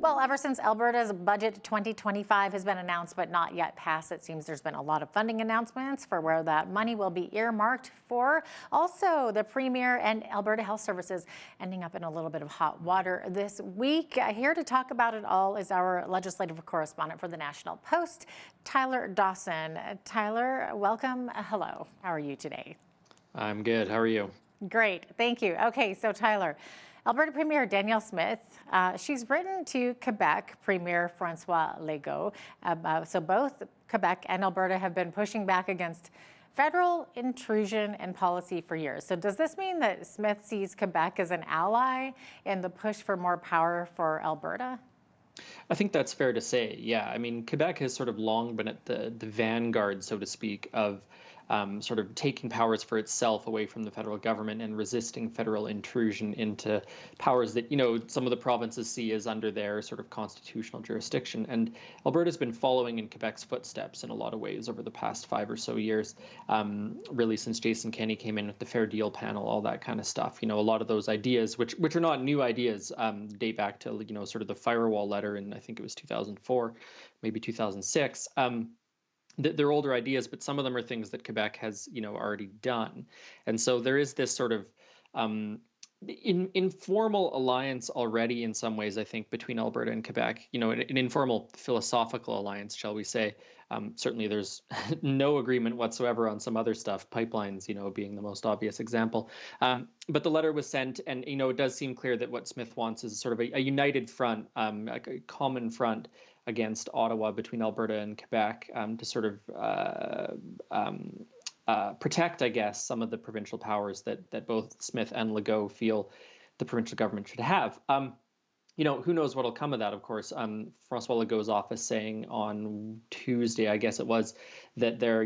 Well, ever since Alberta's budget 2025 has been announced but not yet passed, it seems there's been a lot of funding announcements for where that money will be earmarked for. Also, the Premier and Alberta Health Services ending up in a little bit of hot water this week. Here to talk about it all is our legislative correspondent for the National Post, Tyler Dawson. Tyler, welcome. Hello. How are you today? I'm good. How are you? Great. Thank you. Okay, so Tyler, Alberta Premier Danielle Smith, she's written to Quebec Premier François Legault. So both Quebec and Alberta have been pushing back against federal intrusion in policy for years. So does this mean that Smith sees Quebec as an ally in the push for more power for Alberta? I think that's fair to say. Yeah, I mean, Quebec has sort of long been at the vanguard, so to speak, of sort of taking powers for itself away from the federal government and resisting federal intrusion into powers that, some of the provinces see as under their sort of constitutional jurisdiction. And Alberta's been following in Quebec's footsteps in a lot of ways over the past 5 or so years, really since Jason Kenney came in with the Fair Deal panel, all that kind of stuff. A lot of those ideas, which are not new ideas, date back to, sort of the firewall letter in, I think it was 2004, maybe 2006. They're older ideas, but some of them are things that Quebec has, already done. And so there is this sort of informal alliance already in some ways, I think, between Alberta and Quebec, an informal philosophical alliance, shall we say. Certainly there's no agreement whatsoever on some other stuff, pipelines, being the most obvious example. But the letter was sent, and, it does seem clear that what Smith wants is sort of a united front, like a common front against Ottawa between Alberta and Quebec, to sort of protect, I guess, some of the provincial powers that both Smith and Legault feel the provincial government should have. Who knows what'll come of that, of course. François Legault's office saying on Tuesday, I guess it was, that they're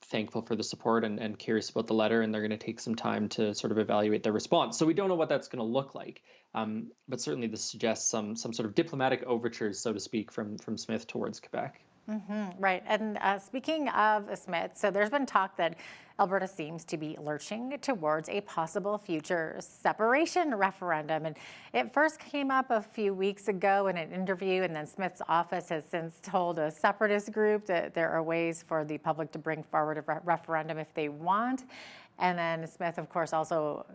thankful for the support and curious about the letter, and they're going to take some time to sort of evaluate their response. So we don't know what that's going to look like. But certainly this suggests some sort of diplomatic overtures, so to speak, from Smith towards Quebec. Mm-hmm, right. And speaking of Smith, so there's been talk that Alberta seems to be lurching towards a possible future separation referendum. And it first came up a few weeks ago in an interview, and then Smith's office has since told a separatist group that there are ways for the public to bring forward a referendum if they want. And then Smith, of course, also,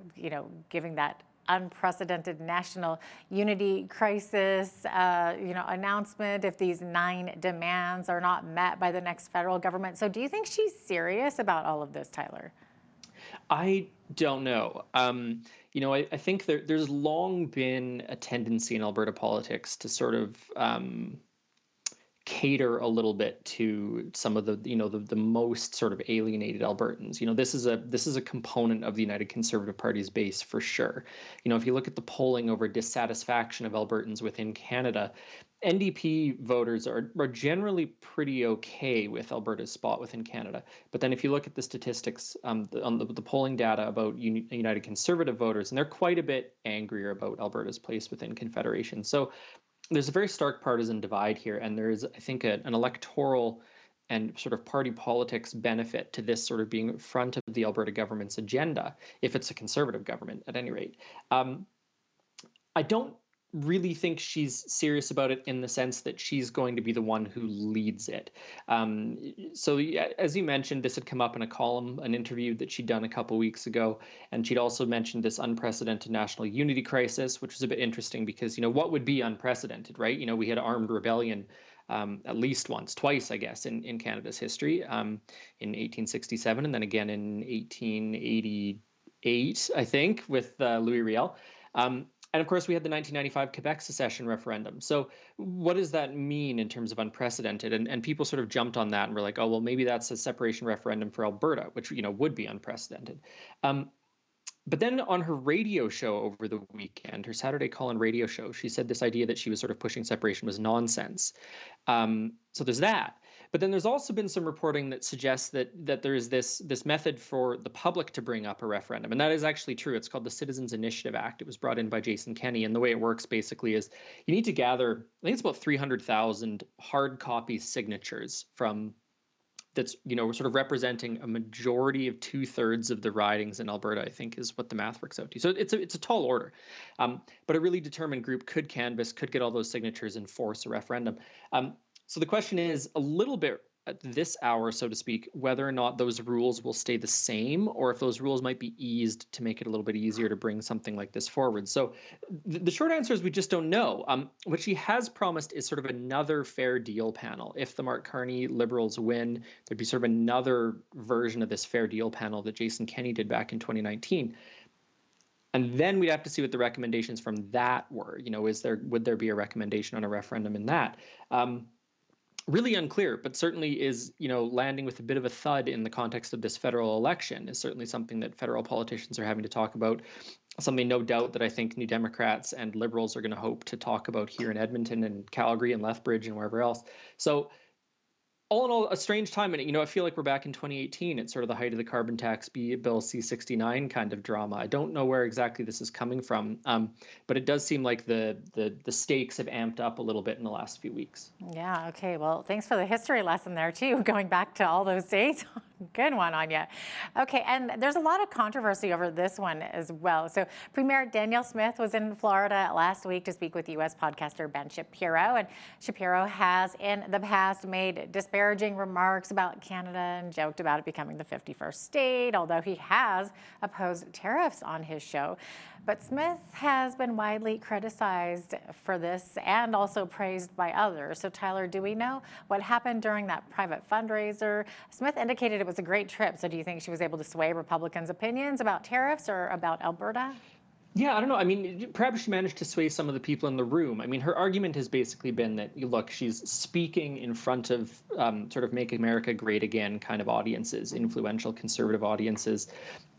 giving that unprecedented national unity crisis, announcement if these 9 demands are not met by the next federal government. So do you think she's serious about all of this, Tyler? I don't know. I think there's long been a tendency in Alberta politics to sort of cater a little bit to some of the most sort of alienated Albertans. This is a component of the United Conservative Party's base for sure. If you look at the polling over dissatisfaction of Albertans within Canada, NDP voters are generally pretty okay with Alberta's spot within Canada. But then if you look at the statistics on the polling data about United Conservative voters, and they're quite a bit angrier about Alberta's place within Confederation. So there's a very stark partisan divide here, and there is, I think, an electoral and sort of party politics benefit to this sort of being front of the Alberta government's agenda, if it's a Conservative government, at any rate. I don't really think she's serious about it in the sense that she's going to be the one who leads it. So as you mentioned, this had come up in a column, an interview that she'd done a couple weeks ago, and she'd also mentioned this unprecedented national unity crisis, which was a bit interesting because, what would be unprecedented, right? We had armed rebellion at least twice, I guess, in Canada's history, in 1867 and then again in 1888, I think, with Louis Riel. And of course, we had the 1995 Quebec secession referendum. So what does that mean in terms of unprecedented? And people sort of jumped on that and were like, oh, well, maybe that's a separation referendum for Alberta, which, would be unprecedented. But then on her radio show over the weekend, her Saturday call-in radio show, she said this idea that she was sort of pushing separation was nonsense. So there's that. But then there's also been some reporting that suggests that there is this method for the public to bring up a referendum. And that is actually true. It's called the Citizens Initiative Act. It was brought in by Jason Kenney. And the way it works basically is you need to gather, I think it's about 300,000 hard copy signatures from that's sort of representing a majority of 2/3 of the ridings in Alberta, I think is what the math works out to. So it's a tall order, but a really determined group could canvass, could get all those signatures and force a referendum. So the question is a little bit at this hour, so to speak, whether or not those rules will stay the same, or if those rules might be eased to make it a little bit easier to bring something like this forward. So the short answer is we just don't know. What she has promised is sort of another fair deal panel. If the Mark Carney Liberals win, there'd be sort of another version of this fair deal panel that Jason Kenney did back in 2019. And then we'd have to see what the recommendations from that were. Would there be a recommendation on a referendum in that? Really unclear, but certainly is, landing with a bit of a thud in the context of this federal election is certainly something that federal politicians are having to talk about. Something, no doubt, that I think New Democrats and Liberals are going to hope to talk about here in Edmonton and Calgary and Lethbridge and wherever else. So all in all, a strange time. And, I feel like we're back in 2018. It's sort of the height of the carbon tax bill C-69 kind of drama. I don't know where exactly this is coming from, but it does seem like the stakes have amped up a little bit in the last few weeks. Yeah, okay. Well, thanks for the history lesson there, too, going back to all those dates. Good one on you. Okay, and there's a lot of controversy over this one as well. So Premier Danielle Smith was in Florida last week to speak with U.S. podcaster Ben Shapiro. And Shapiro has in the past made disparaging remarks about Canada and joked about it becoming the 51st state, although he has opposed tariffs on his show. But Smith has been widely criticized for this and also praised by others. So Tyler, do we know what happened during that private fundraiser? Smith indicated it was a great trip. So do you think she was able to sway Republicans' opinions about tariffs or about Alberta? Yeah, I don't know. I mean, perhaps she managed to sway some of the people in the room. I mean, her argument has basically been that, look, she's speaking in front of sort of Make America Great Again kind of audiences, influential conservative audiences,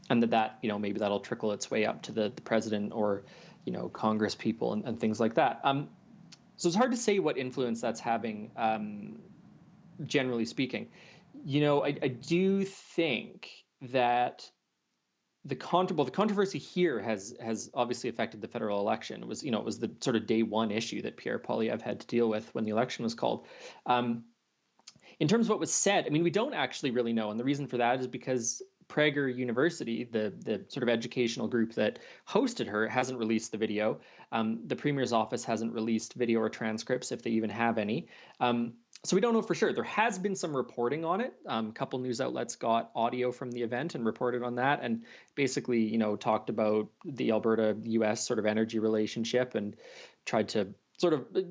and that maybe that'll trickle its way up to the president or, Congress people and things like that. So it's hard to say what influence that's having, generally speaking. I do think that the controversy here has obviously affected the federal election. It was the sort of day one issue that Pierre Poilievre had to deal with when the election was called. In terms of what was said, I mean, we don't actually really know, and the reason for that is because Prager University, the sort of educational group that hosted her, hasn't released the video. The Premier's office hasn't released video or transcripts, if they even have any. So we don't know for sure. There has been some reporting on it. A couple news outlets got audio from the event and reported on that, and basically, talked about the Alberta-U.S. sort of energy relationship and tried to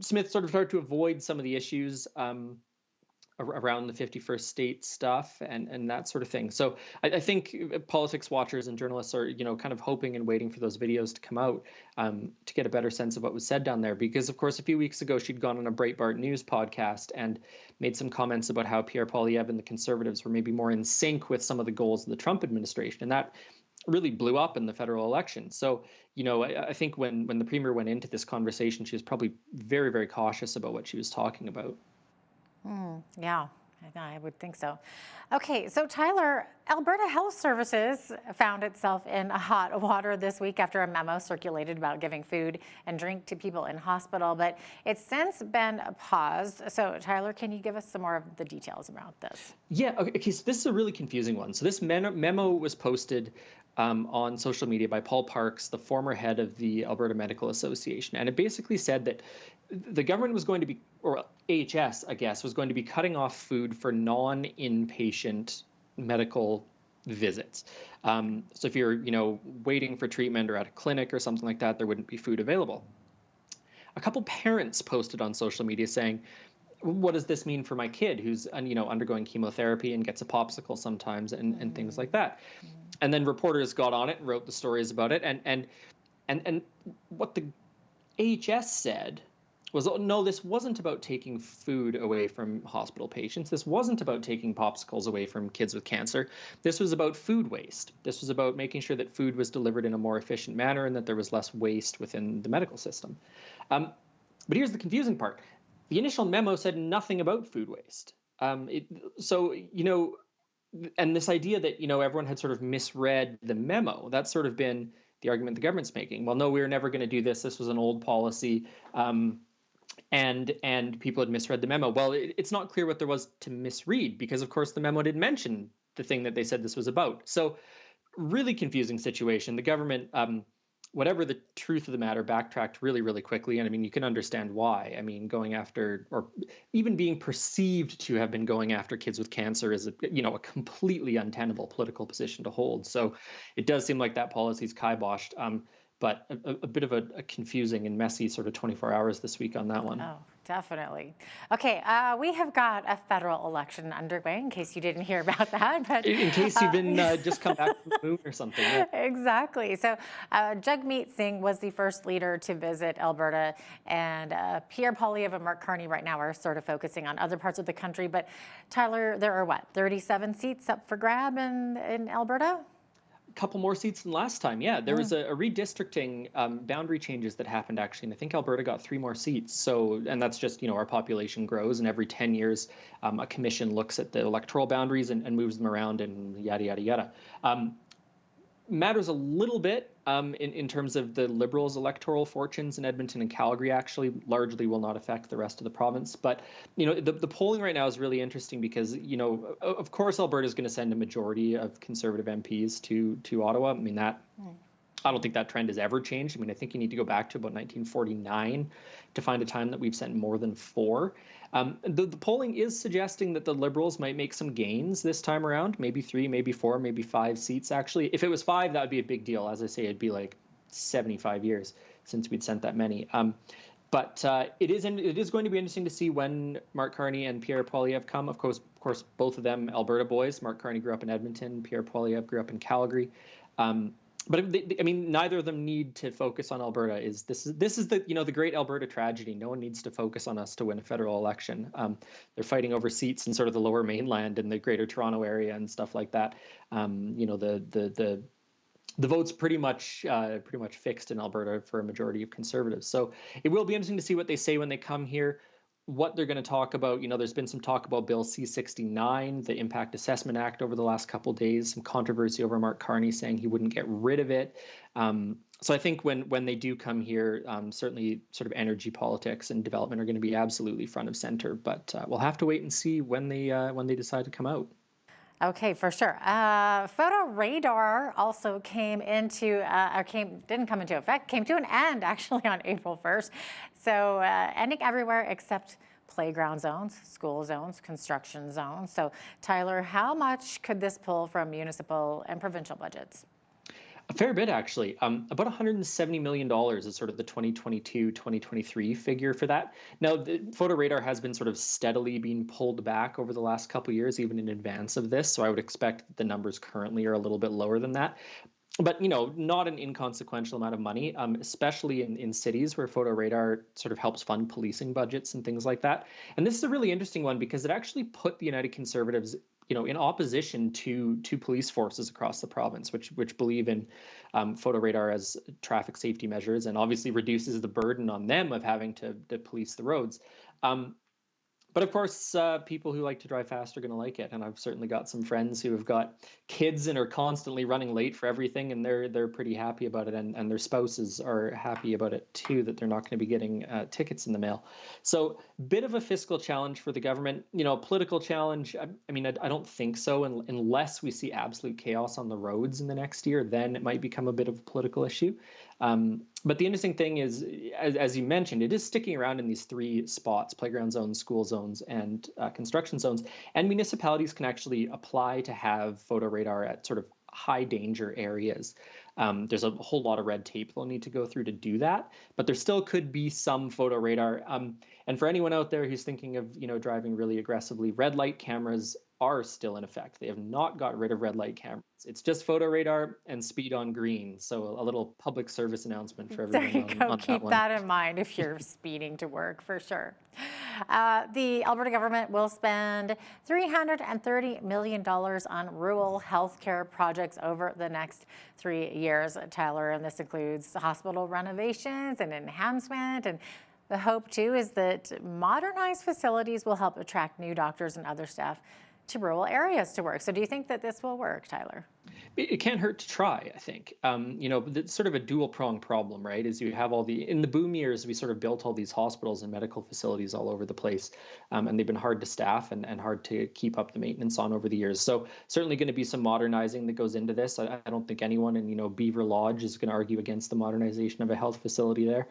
Smith started to avoid some of the issues around the 51st state stuff and that sort of thing. So I think politics watchers and journalists are, kind of hoping and waiting for those videos to come out to get a better sense of what was said down there. Because, of course, a few weeks ago, she'd gone on a Breitbart News podcast and made some comments about how Pierre Poilievre and the Conservatives were maybe more in sync with some of the goals of the Trump administration. And that really blew up in the federal election. So, I think when the Premier went into this conversation, she was probably very, very cautious about what she was talking about. Yeah, I would think so. Okay, so Tyler, Alberta Health Services found itself in hot water this week after a memo circulated about giving food and drink to people in hospital, but it's since been paused. So Tyler, can you give us some more of the details about this? Yeah, okay, so this is a really confusing one. So this memo was posted on social media by Paul Parks, the former head of the Alberta Medical Association. And it basically said that the government was going to be, or AHS, I guess, was going to be cutting off food for non-inpatient medical visits. So if you're, waiting for treatment or at a clinic or something like that, there wouldn't be food available. A couple parents posted on social media saying, what does this mean for my kid who's, undergoing chemotherapy and gets a popsicle sometimes and things like that? And then reporters got on it and wrote the stories about it. And what the AHS said was, no, this wasn't about taking food away from hospital patients. This wasn't about taking popsicles away from kids with cancer. This was about food waste. This was about making sure that food was delivered in a more efficient manner and that there was less waste within the medical system. But here's the confusing part. The initial memo said nothing about food waste. And this idea that, everyone had sort of misread the memo, that's sort of been the argument the government's making. Well, no, we were never going to do this. This was an old policy. and people had misread the memo. Well, it's not clear what there was to misread because, of course, the memo didn't mention the thing that they said this was about. So really confusing situation. The government, whatever the truth of the matter, backtracked really, really quickly. And I mean, you can understand why. I mean, going after, or even being perceived to have been going after kids with cancer is a completely untenable political position to hold. So it does seem like that policy is kiboshed. But a bit of a confusing and messy sort of 24 hours this week on that one. Oh, definitely. Okay, we have got a federal election underway, in case you didn't hear about that. But In case you've been just come back from the moon or something. Yeah. exactly. So Jagmeet Singh was the first leader to visit Alberta, and Pierre Poilievre and Mark Carney right now are sort of focusing on other parts of the country. But Tyler, there are 37 seats up for grab in Alberta? Couple more seats than last time. Yeah, there was a redistricting boundary changes that happened actually, and I think Alberta got 3 more seats. So, and that's just our population grows, and every 10 years a commission looks at the electoral boundaries and moves them around, and yada yada yada. Matters a little bit in terms of the Liberals' electoral fortunes in Edmonton and Calgary. Actually, largely will not affect the rest of the province. But the polling right now is really interesting because of course Alberta is going to send a majority of Conservative MPs to Ottawa. I mean that. I don't think that trend has ever changed. I mean, I think you need to go back to about 1949 to find a time that we've sent more than 4. The polling is suggesting that the Liberals might make some gains this time around, maybe 3, maybe 4, maybe 5 seats, actually. If it was 5, that would be a big deal. As I say, it'd be like 75 years since we'd sent that many. But it is going to be interesting to see when Mark Carney and Pierre Poilievre come. Of course, both of them Alberta boys. Mark Carney grew up in Edmonton. Pierre Poilievre grew up in Calgary. But I mean, neither of them need to focus on Alberta. This is the great Alberta tragedy. No one needs to focus on us to win a federal election. They're fighting over seats in sort of the Lower Mainland and the Greater Toronto area and stuff like that. The vote's pretty much fixed in Alberta for a majority of Conservatives. So it will be interesting to see what they say when they come here. What they're going to talk about. There's been some talk about Bill C-69, the Impact Assessment Act, over the last couple of days, some controversy over Mark Carney saying he wouldn't get rid of it. So I think when they do come here, certainly sort of energy politics and development are going to be absolutely front of center. But we'll have to wait and see when they decide to come out. Okay, for sure. Photo radar also didn't come into effect, came to an end actually on April 1st. So ending everywhere except playground zones, school zones, construction zones. So Tyler, how much could this pull from municipal and provincial budgets? A fair bit, actually. About $170 million is sort of the 2022-2023 figure for that. Now, the photo radar has been sort of steadily being pulled back over the last couple of years, even in advance of this. So I would expect that the numbers currently are a little bit lower than that. But, not an inconsequential amount of money, especially in cities where photo radar sort of helps fund policing budgets and things like that. And this is a really interesting one because it actually put the United Conservatives in opposition to police forces across the province, which believe in photo radar as traffic safety measures, and obviously reduces the burden on them of having to police the roads. But of course, people who like to drive fast are going to like it. And I've certainly got some friends who have got kids and are constantly running late for everything, and they're pretty happy about it. And their spouses are happy about it too, that they're not going to be getting tickets in the mail. So bit of a fiscal challenge for the government. Political challenge. I mean, I don't think so, unless we see absolute chaos on the roads in the next year. Then it might become a bit of a political issue. But the interesting thing is, as you mentioned, it is sticking around in these 3 spots: playground zones, school zones, and construction zones. And municipalities can actually apply to have photo radar at sort of high danger areas. There's a whole lot of red tape they'll need to go through to do that, but there still could be some photo radar. And for anyone out there who's thinking of driving really aggressively, red light cameras are still in effect. They have not got rid of red light cameras. It's just photo radar and speed on green. So a little public service announcement for everyone. There you go. On Keep that in mind if you're speeding to work, for sure. The Alberta government will spend $330 million on rural healthcare projects over the next 3 years, Tyler, and this includes hospital renovations and enhancement. And the hope, too, is that modernized facilities will help attract new doctors and other staff to rural areas to work. So do you think that this will work, Tyler? It can't hurt to try, I think. It's sort of a dual pronged problem, right? Is you have in the boom years, we sort of built all these hospitals and medical facilities all over the place, and they've been hard to staff and hard to keep up the maintenance on over the years. So certainly going to be some modernizing that goes into this. I don't think anyone in, Beaver Lodge is going to argue against the modernization of a health facility there.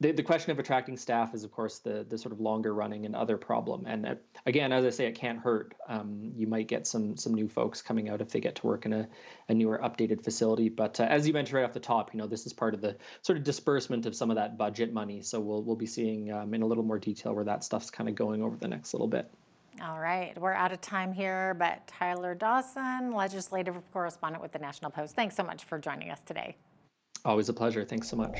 The question of attracting staff is, of course, the sort of longer running and other problem. And again, as I say, it can't hurt. You might get some new folks coming out if they get to work in a newer, updated facility. But as you mentioned right off the top, this is part of the sort of disbursement of some of that budget money. So we'll be seeing in a little more detail where that stuff's kind of going over the next little bit. All right, we're out of time here, but Tyler Dawson, legislative correspondent with the National Post, thanks so much for joining us today. Always a pleasure. Thanks so much.